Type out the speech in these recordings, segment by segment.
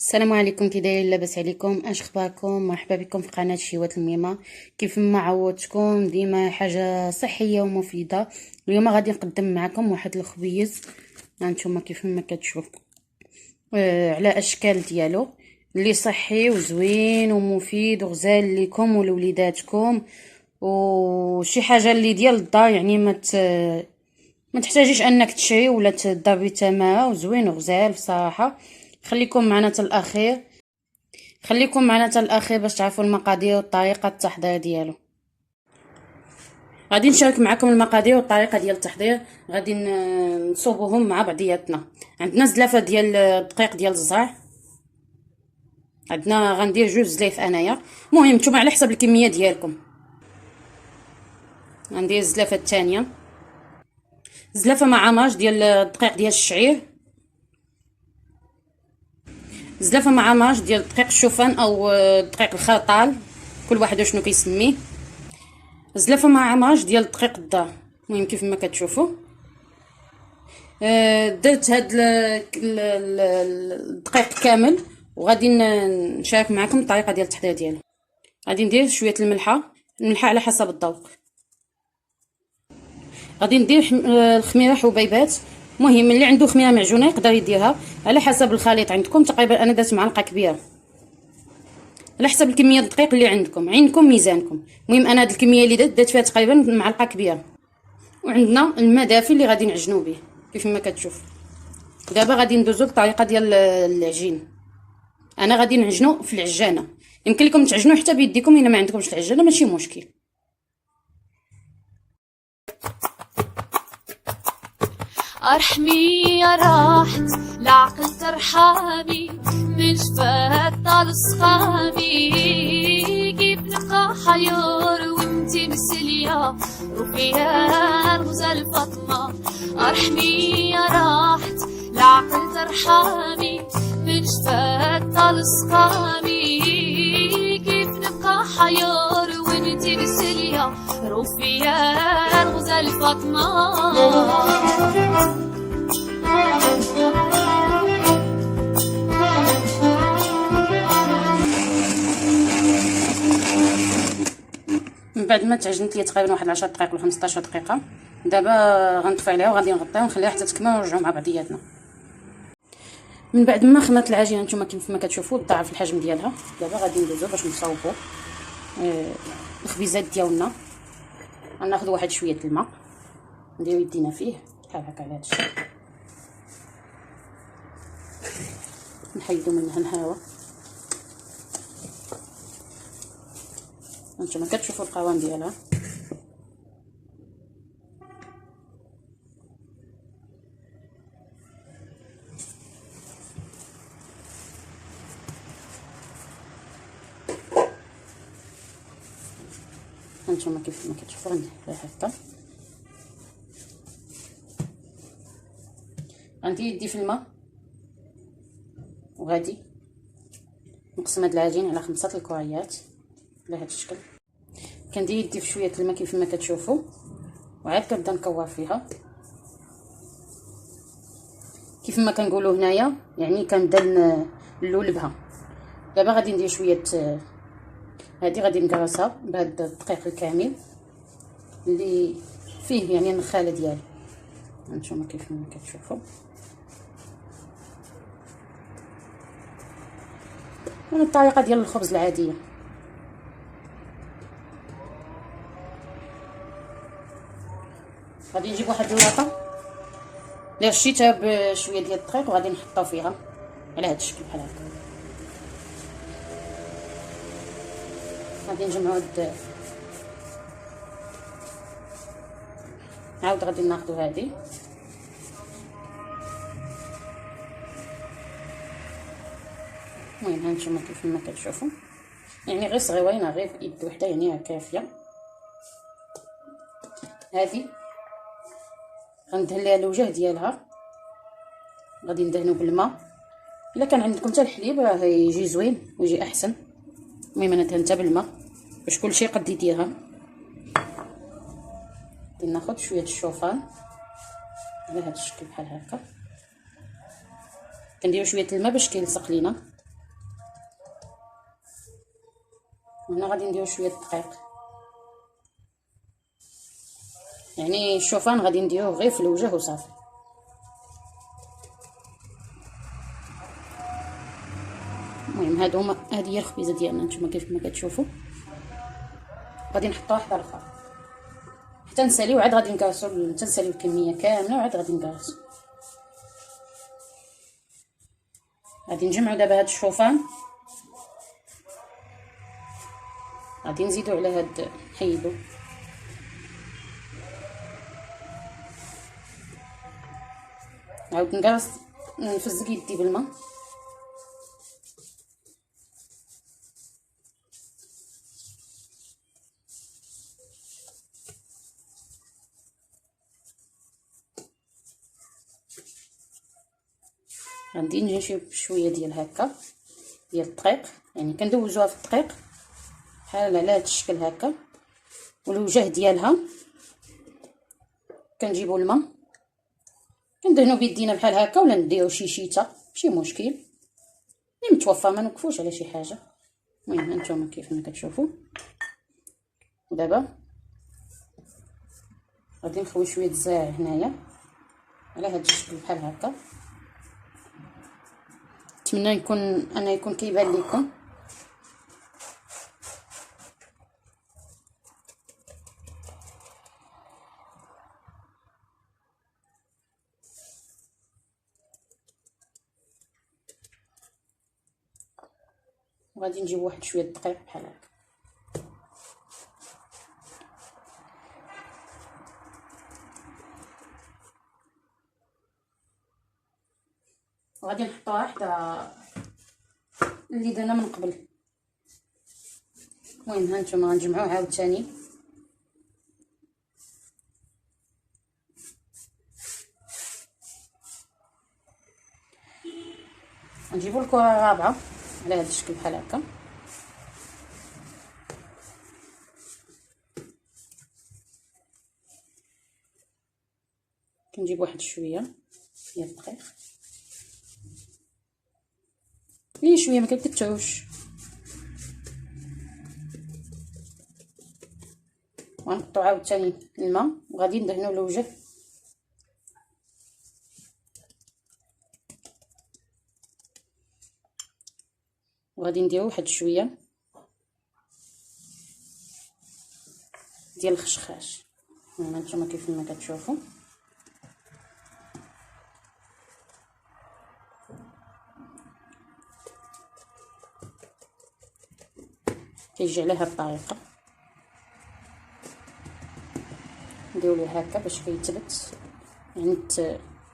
السلام عليكم، كي دايرين؟ لاباس عليكم؟ اش اخباركم؟ مرحبا بكم في قناه شيوات الميمه. كيف ما عودتكم ديما حاجه صحيه ومفيده. اليوم غادي نقدم معكم واحد الخبيز، هانتوما كيف ما كتشوفوا على اشكال ديالو، اللي صحي وزوين ومفيد وغزال لكم ولوليداتكم، وشي حاجه اللي ديال الدار، يعني ما تحتاجيش انك تشري ولا تضربي ثمنها، وزوين وغزال بصراحه. خليكم معنا حتى الاخير باش تعرفوا المقادير وطريقه التحضير ديالو. غادي نشارك معكم المقادير والطريقه ديال التحضير، غادي نصوبوهم مع بعضياتنا. عندنا زلافه ديال الدقيق ديال الزرع، عندنا غندير 2 زلايف انايا، المهم نتوما على حسب الكميه ديالكم. غندير الزلافه الثانيه، زلافه مع عماج ديال الدقيق ديال الشعير، زلافه مع عماج ديال دقيق الشوفان او دقيق الخرطال، كل واحد شنو كيسميه. زلافه مع عماج ديال دقيق الدار، المهم كيف ما كتشوفوا. درت هاد الدقيق كامل، وغادي نشارك معكم الطريقه ديال التحضير ديالو. غادي ندير شويه الملحه على حسب الذوق. غادي ندير الخميره حبيبات، المهم اللي عنده خميره معجونه يقدر يديرها على حسب الخليط عندكم. تقريبا انا درت معلقه كبيره على حسب الكميه الدقيق اللي عندكم ميزانكم. المهم انا هاد الكميه اللي درت فيها تقريبا معلقه كبيره. وعندنا الماء دافي اللي غادي نعجنوا به كيف ما كتشوف. دابا غادي ندوزو للطريقه ديال العجين. انا غادي نعجنو في العجانه، يمكن لكم تعجنوا حتى بيديكم الا ما عندكمش العجانه، ماشي مشكل. ارحمي يا راحت العقل ترحمي، من جفاها طال صخامي، كيف نبقى حيور وانتي مسلية وفيها الغزال فاطمة. ارحمي يا راحت العقل ترحمي، من جفاها طال صخامي، كيف نبقى حيور وانتي مسلية وفيها الغزال فاطمة. من بعد ما تعجنت لي تقريبا واحد 10 دقائق ولا 15 دقيقه، دابا غنطفي عليها وغادي نغطيها ونخليها حتى تكمل ونرجعوا مع بعضياتنا. من بعد ما خمرت العجينه نتوما كيف ما كتشوفوا ضاعف الحجم ديالها، دابا غادي ندوزو باش نصاوبوا الخبيزات ديالنا. غناخذ واحد شويه الماء نديرو يدينا فيه بحال هكا على هذا الشكل، نحيدو منها الهواء. هانتوما كتشوفوا القوام ديالها. هانتوما كيف ما كتشوفوا غنديرها هكا. غندير يدي في الماء وغادي نقسم هاد العجين على 5 الكريات على هذا الشكل. كندير يدي في شويه الماء كيف ما كتشوفوا، وعاد كنبدا نكور فيها كيف ما كنقولوا هنايا، يعني كنبدا نلولبها. دابا غادي ندير شويه هذه، غادي نكرسها بهذا الدقيق الكامل اللي فيه يعني النخاله ديالو. هانتوما كيف ما كتشوفوا. من الطريقه ديال الخبز العاديه. غادي نجيب واحد اللاطه اللي رشيتها بشويه ديال الدقيق وغادي نحطها فيها على هذا الشكل بحال هكا. غادي نجمعوا عاود غادي ناخذوا هذه المهم هانتوما كيف ما كتشوفوا، يعني غير صغيوينه، غير بيد وحده يعني كافيه. هذه غندهن ليها الوجه ديالها، غادي ندهنو بالماء. الا كان عندكم حتى الحليب راه يجي زوين ويجي احسن. المهم انا دهنتها بالماء باش كلشي قد يديرها. غادي ناخذ شويه الشوفان على هذا الشكل بحال هكا، كنديرو شويه الماء باش كيلصق لينا. هنا غادي نديرو شويه الدقيق، يعني الشوفان غادي نديروه غير في الوجه وصافي. المهم هادي هي الخبيزه ديالنا نتوما كيف ما كتشوفوا. غادي نحطوها واحده الاخرى حتى نساليو، عاد غادي نكرسو، حتى نساليو الكميه كامله وعاد غادي نكرسو. غادي نجمعو دابا هاد الشوفان، غادي نزيدو على هاد نحيدو نعاود نكرس، نفزق يدي بالماء. غادي نجي بشويه ديال هكا ديال الدقيق، يعني كندوزوها في الدقيق بحال على هاد الشكل هكا، والوجه ديالها كنجيبو الماء كندهنو بيدينا بحال هكا، ولا نديرو شي شيته ماشي مشكل اللي متوفر، ما نوقفوش على شي حاجه. المهم هانتوما كيف ما كتشوفوا. ودابا غادي نخوي شويه الزاع هنايا على هاد الشكل بحال هكا. نتمنى يكون كيبان لكم. وغادي نجيب واحد شويه دقيق بحال هكا، وغادي نحطوها حدا اللي درنا من قبل. المهم هانتوما غنجمعوه عاوتاني. غنجيبو الكره الرابعه على هذا الشكل بحال هكا، كنجيب واحد شويه ديال الدقيق، غير شويه ما كتكثروش، وغنحطو عاوتاني الماء وغادي ندهنو الوجه. وغادي نديرو واحد شويه ديال الخشخاش، هانتوما كيف ما كتشوفوا. كيجي على هاد الطريقه، نديرو ليه هكا باش كيتبت، يعني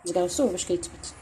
تقرصوه باش كيتبت.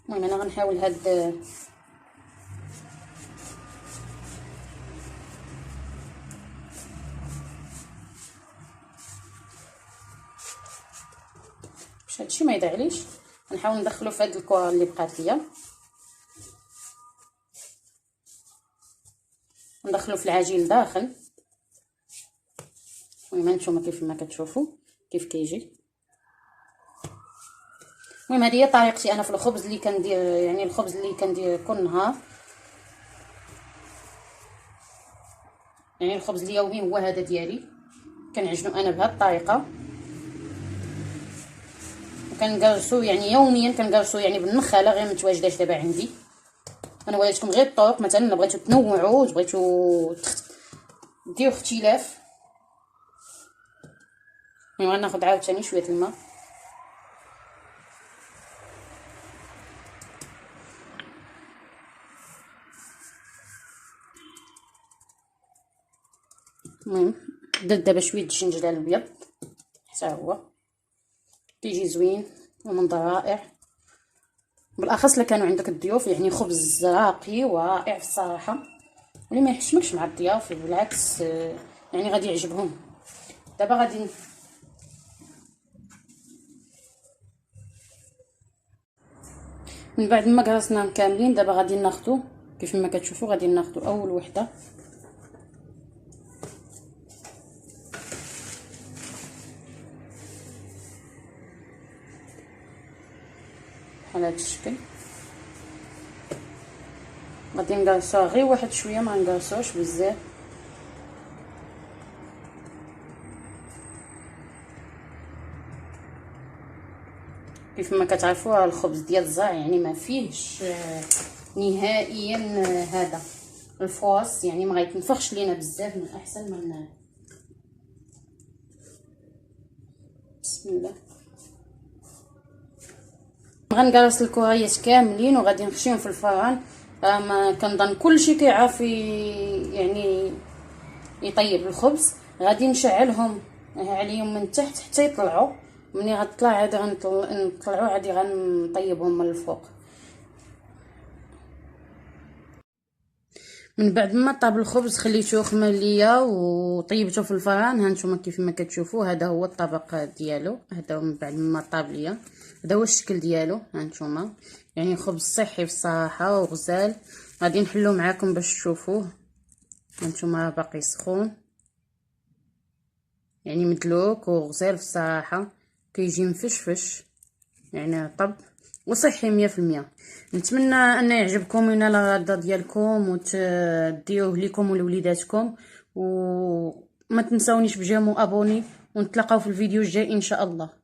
المهم انا غنحاول هاد باش هادشي ما يضيعليش، غنحاول ندخلو في هاد الكره اللي بقات ليا، ندخلو في العجين داخل. المهم هانتوما كيف ما كتشوفوا كيف كيجي. المهم هذه هي طريقتي انا في الخبز اللي كندير، يعني الخبز اللي كندير كل نهار، يعني الخبز اليومي هو هذا ديالي، كنعجنو انا بهذه الطريقه، وكنقرصو يعني يوميا كنقرصو يعني بالنخاله غير متواجداش دابا عندي. انا وريتكم غير الطرق، مثلا الا بغيتو تنوعوا بغيتو ديروا اختلاف. غناخد عاوتاني شويه الماء. المهم درت دابا شويه الجنجلال الابيض حتى هو كيجي زوين ومنظر رائع، بالاخص الا كانوا عندك الضيوف، يعني خبز راقي ورائع في الصراحه، واللي ما يحشمكش مع الضياف بالعكس يعني غادي يعجبهم. دابا غادي من بعد ما قرصناهم كاملين، دابا غادي ناخذوا كيف ما كتشوفوا، غادي ناخذوا اول وحده على هذا الشكل. غادي نقرصوها غير واحد شويه، ما نقرصوش بزاف. كيف ما كتعرفوا الخبز ديال الزرع يعني ما فيهش نهائيا هذا الفواص، يعني ما غيتنفخش لينا بزاف، من احسن من بسم الله. غنقرص الكريات كاملين وغادي نخشيهم في الفران. ما كنظن كلشي كيعرف يعني يطيب الخبز. غادي نشعلهم عليهم من تحت حتى يطلعوا، ملي غتطلع عادي غنطلعوا عادي غنطيبهم من الفوق. من بعد ما طاب الخبز خليته خمر ليا وطيبته في الفران. ها نتوما كيف ما كتشوفوا هذا هو الطبق ديالو، هذا من بعد ما طاب ليا هذا هو الشكل ديالو. ها نتوما يعني خبز صحي في الصراحه وغزال. غادي نحلو معاكم باش تشوفوه. ها نتوما باقي سخون، يعني مدلوك وغزال في الصراحه، كيجي مفشفش يعني طب وصحي 100%. نتمنى ان يعجبكم وينال الرضا ديالكم وتديوه لكم ولوليداتكم، وما تنساونيش بجيمو ابوني، ونتلاقاو في الفيديو الجاي ان شاء الله.